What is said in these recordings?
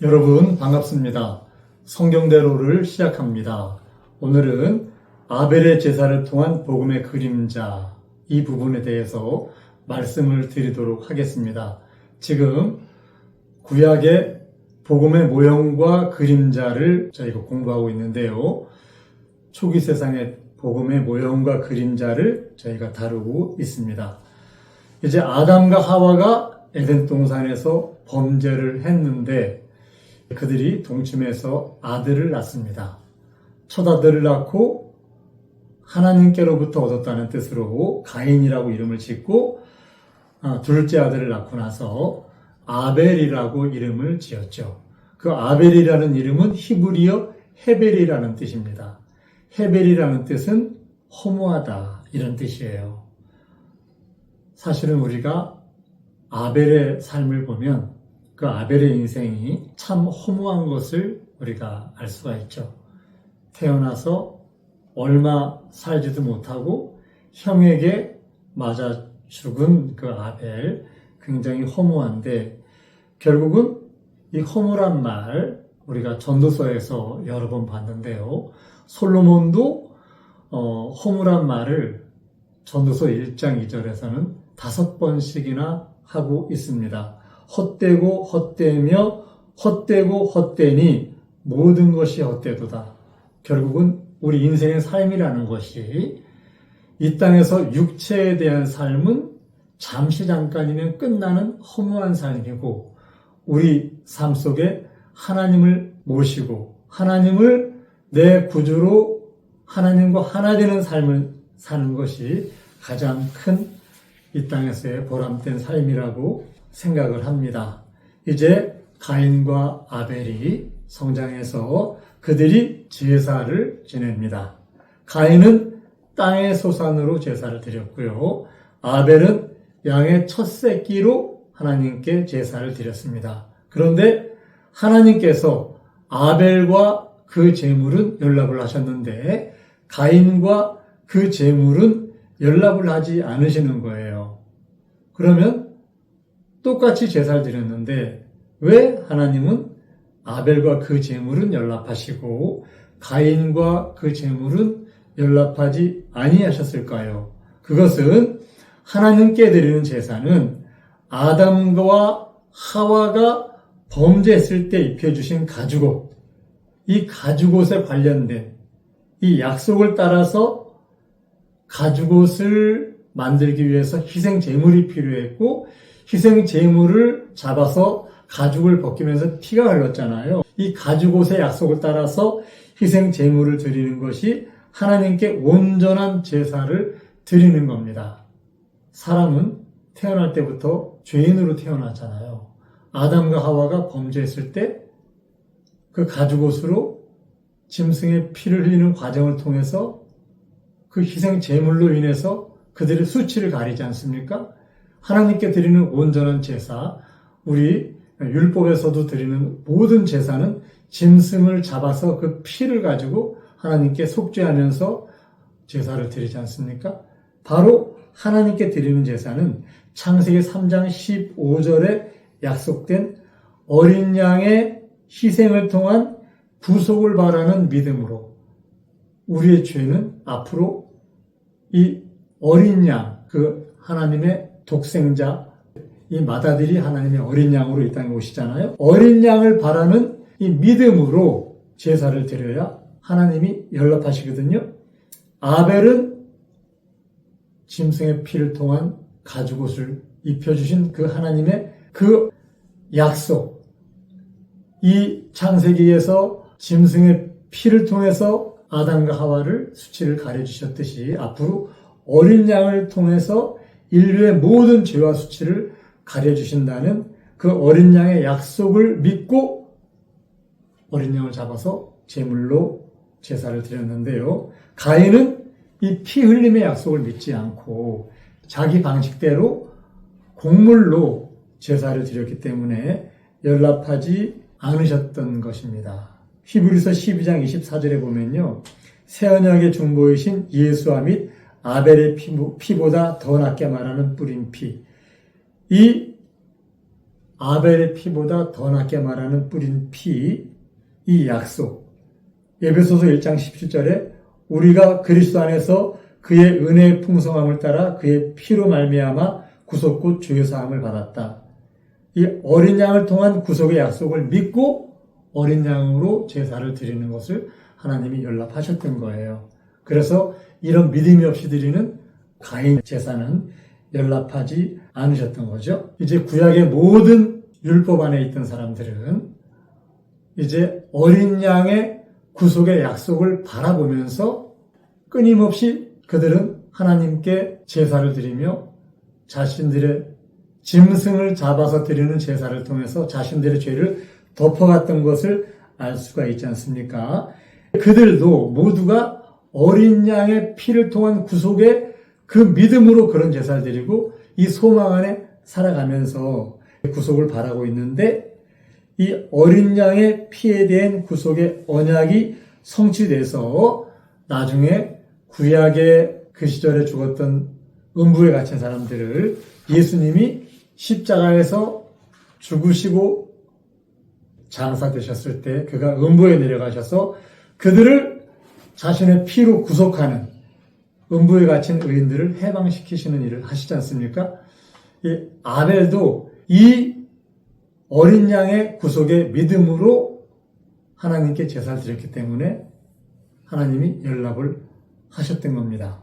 여러분 반갑습니다. 성경대로를 시작합니다. 오늘은 아벨의 제사를 통한 복음의 그림자 이 부분에 대해서 말씀을 드리도록 하겠습니다. 지금 구약의 복음의 모형과 그림자를 저희가 공부하고 있는데요. 초기 세상의 복음의 모형과 그림자를 저희가 다루고 있습니다. 이제 아담과 하와가 에덴 동산에서 범죄를 했는데 그들이 동침해서 아들을 낳습니다. 첫 아들을 낳고 하나님께로부터 얻었다는 뜻으로 가인이라고 이름을 짓고 둘째 아들을 낳고 나서 아벨이라고 이름을 지었죠. 그 아벨이라는 이름은 히브리어 헤벨이라는 뜻입니다. 헤벨이라는 뜻은 허무하다 이런 뜻이에요. 사실은 우리가 아벨의 삶을 보면 그 아벨의 인생이 참 허무한 것을 우리가 알 수가 있죠. 태어나서 얼마 살지도 못하고 형에게 맞아 죽은 그 아벨, 굉장히 허무한데 결국은 이 허무란 말 우리가 전도서에서 여러 번 봤는데요. 솔로몬도 허무란 말을 전도서 1장 2절에서는 5번씩이나 하고 있습니다. 헛되고 헛되며 헛되고 헛되니 모든 것이 헛되도다. 결국은 우리 인생의 삶이라는 것이 이 땅에서 육체에 대한 삶은 잠시 잠깐이면 끝나는 허무한 삶이고 우리 삶 속에 하나님을 모시고 하나님을 내 구주로 하나님과 하나 되는 삶을 사는 것이 가장 큰 이 땅에서의 보람된 삶이라고 생각을 합니다. 이제 가인과 아벨이 성장해서 그들이 제사를 지냅니다. 가인은 땅의 소산으로 제사를 드렸고요. 아벨은 양의 첫 새끼로 하나님께 제사를 드렸습니다. 그런데 하나님께서 아벨과 그 제물은 연락을 하셨는데 가인과 그 제물은 연락을 하지 않으시는 거예요. 그러면 똑같이 제사를 드렸는데 왜 하나님은 아벨과 그 제물은 연락하시고 가인과 그 제물은 연락하지 아니하셨을까요? 그것은 하나님께 드리는 제사는 아담과 하와가 범죄했을 때 입혀주신 가죽옷, 이 가죽옷에 관련된 이 약속을 따라서 가죽옷을 만들기 위해서 희생 제물이 필요했고 희생 제물을 잡아서 가죽을 벗기면서 피가 흘렀잖아요. 이 가죽옷의 약속을 따라서 희생 제물을 드리는 것이 하나님께 온전한 제사를 드리는 겁니다. 사람은 태어날 때부터 죄인으로 태어났잖아요. 아담과 하와가 범죄했을 때 그 가죽옷으로 짐승의 피를 흘리는 과정을 통해서 그 희생 제물로 인해서 그들의 수치를 가리지 않습니까? 하나님께 드리는 온전한 제사, 우리 율법에서도 드리는 모든 제사는 짐승을 잡아서 그 피를 가지고 하나님께 속죄하면서 제사를 드리지 않습니까? 바로 하나님께 드리는 제사는 창세기 3장 15절에 약속된 어린 양의 희생을 통한 구속을 바라는 믿음으로 우리의 죄는 앞으로 이 어린 양, 그 하나님의 독생자, 이 맏아들이 하나님의 어린 양으로 이 땅에 오시잖아요. 어린 양을 바라는 이 믿음으로 제사를 드려야 하나님이 연락하시거든요. 아벨은 짐승의 피를 통한 가죽옷을 입혀주신 그 하나님의 그 약속, 이 창세기에서 짐승의 피를 통해서 아담과 하와를 수치를 가려주셨듯이 앞으로 어린 양을 통해서 인류의 모든 죄와 수치를 가려주신다는 그 어린 양의 약속을 믿고 어린 양을 잡아서 제물로 제사를 드렸는데요. 가인은 이 피 흘림의 약속을 믿지 않고 자기 방식대로 곡물로 제사를 드렸기 때문에 연락하지 않으셨던 것입니다. 히브리서 12장 24절에 보면요. 새 언약의 중보이신 예수와 및 아벨의 피보다 더 낫게 말하는 뿌린 피. 이 아벨의 피보다 더 낫게 말하는 뿌린 피, 이 약속. 에베소서 1장 17절에 우리가 그리스도 안에서 그의 은혜의 풍성함을 따라 그의 피로 말미암아 구속 곧 죄 사함을 받았다. 이 어린 양을 통한 구속의 약속을 믿고 어린 양으로 제사를 드리는 것을 하나님이 연락하셨던 거예요. 그래서 이런 믿음이 없이 드리는 가인 제사는 연락하지 않으셨던 거죠. 이제 구약의 모든 율법 안에 있던 사람들은 이제 어린 양의 구속의 약속을 바라보면서 끊임없이 그들은 하나님께 제사를 드리며 자신들의 짐승을 잡아서 드리는 제사를 통해서 자신들의 죄를 덮어갔던 것을 알 수가 있지 않습니까? 그들도 모두가 어린 양의 피를 통한 구속의 그 믿음으로 그런 제사를 드리고 이 소망 안에 살아가면서 구속을 바라고 있는데 이 어린 양의 피에 대한 구속의 언약이 성취돼서 나중에 구약의 그 시절에 죽었던 음부에 갇힌 사람들을 예수님이 십자가에서 죽으시고 장사되셨을 때 그가 음부에 내려가셔서 그들을 자신의 피로 구속하는 음부에 갇힌 의인들을 해방시키시는 일을 하시지 않습니까? 이 아벨도 이 어린 양의 구속의 믿음으로 하나님께 제사를 드렸기 때문에 하나님이 연락을 하셨던 겁니다.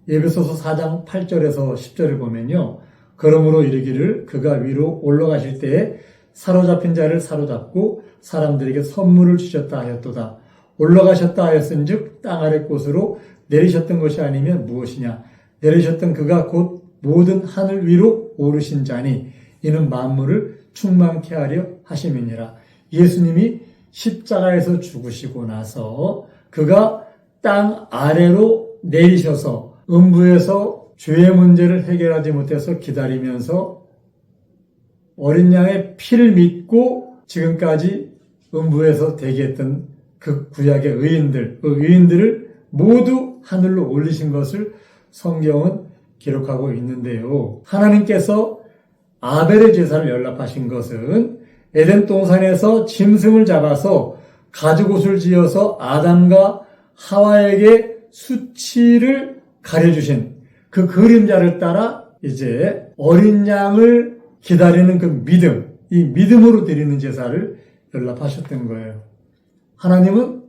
에베소서 4장 8절에서 10절을 보면요. 그러므로 이르기를 그가 위로 올라가실 때에 사로잡힌 자를 사로잡고 사람들에게 선물을 주셨다 하였도다. 올라가셨다 하였은즉 땅 아래 곳으로 내리셨던 것이 아니면 무엇이냐. 내리셨던 그가 곧 모든 하늘 위로 오르신 자니 이는 만물을 충만케 하려 하심이니라. 예수님이 십자가에서 죽으시고 나서 그가 땅 아래로 내리셔서 음부에서 죄의 문제를 해결하지 못해서 기다리면서 어린 양의 피를 믿고 지금까지 음부에서 대기했던 그 구약의 의인들, 그 의인들을 모두 하늘로 올리신 것을 성경은 기록하고 있는데요. 하나님께서 아벨의 제사를 연락하신 것은 에덴 동산에서 짐승을 잡아서 가죽옷을 지어서 아담과 하와에게 수치를 가려주신 그 그림자를 따라 이제 어린 양을 기다리는 그 믿음, 이 믿음으로 드리는 제사를 연락하셨던 거예요. 하나님은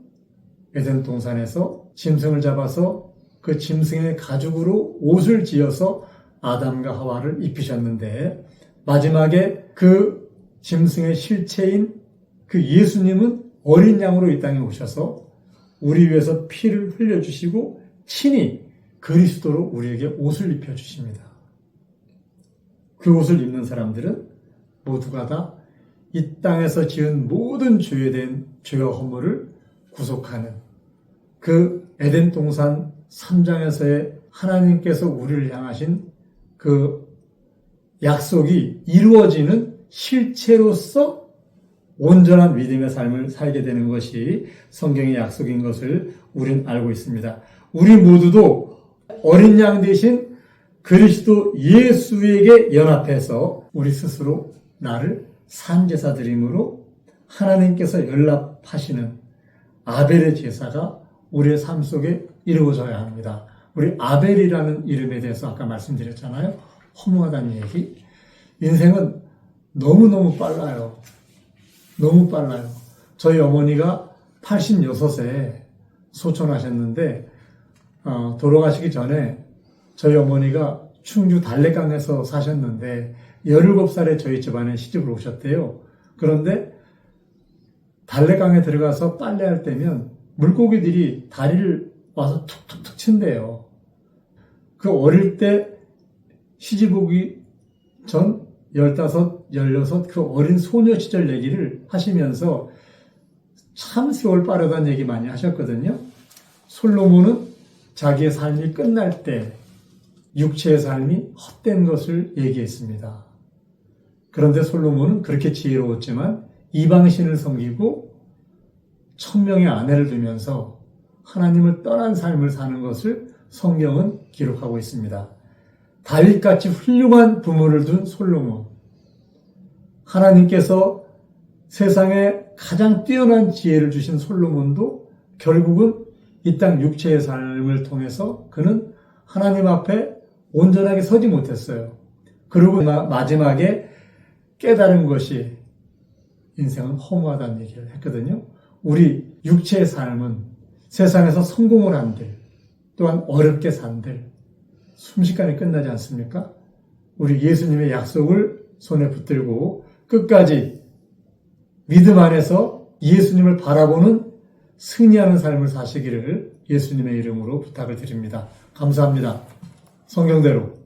에덴 동산에서 짐승을 잡아서 그 짐승의 가죽으로 옷을 지어서 아담과 하와를 입히셨는데 마지막에 그 짐승의 실체인 그 예수님은 어린 양으로 이 땅에 오셔서 우리 위해서 피를 흘려주시고 친히 그리스도로 우리에게 옷을 입혀주십니다. 그 옷을 입는 사람들은 모두가 다 이 땅에서 지은 모든 죄에 대한 죄와 허물을 구속하는 그 에덴 동산 3장에서의 하나님께서 우리를 향하신 그 약속이 이루어지는 실체로서 온전한 믿음의 삶을 살게 되는 것이 성경의 약속인 것을 우리는 알고 있습니다. 우리 모두도 어린 양 대신 그리스도 예수에게 연합해서 우리 스스로 나를 산제사 드림으로 하나님께서 연락하시는 아벨의 제사가 우리의 삶 속에 이루어져야 합니다. 우리 아벨이라는 이름에 대해서 아까 말씀드렸잖아요. 허무하다는 얘기. 인생은 너무너무 빨라요. 너무 빨라요. 저희 어머니가 86세 소천하셨는데 돌아가시기 전에 저희 어머니가 충주 달래강에서 사셨는데 17살에 저희 집안에 시집을 오셨대요. 그런데 달래강에 들어가서 빨래할 때면 물고기들이 다리를 와서 툭툭툭 친대요. 그 어릴 때 시집 오기 전 15, 16 그 어린 소녀 시절 얘기를 하시면서 참 세월 빠르다는 얘기 많이 하셨거든요. 솔로몬은 자기의 삶이 끝날 때 육체의 삶이 헛된 것을 얘기했습니다. 그런데 솔로몬은 그렇게 지혜로웠지만 이방신을 섬기고 1000명의 아내를 두면서 하나님을 떠난 삶을 사는 것을 성경은 기록하고 있습니다. 다윗같이 훌륭한 부모를 둔 솔로몬, 하나님께서 세상에 가장 뛰어난 지혜를 주신 솔로몬도 결국은 이 땅 육체의 삶을 통해서 그는 하나님 앞에 온전하게 서지 못했어요. 그리고 마지막에 깨달은 것이 인생은 허무하다는 얘기를 했거든요. 우리 육체의 삶은 세상에서 성공을 한들 또한 어렵게 산들 순식간에 끝나지 않습니까? 우리 예수님의 약속을 손에 붙들고 끝까지 믿음 안에서 예수님을 바라보는 승리하는 삶을 사시기를 예수님의 이름으로 부탁을 드립니다. 감사합니다. 성경대로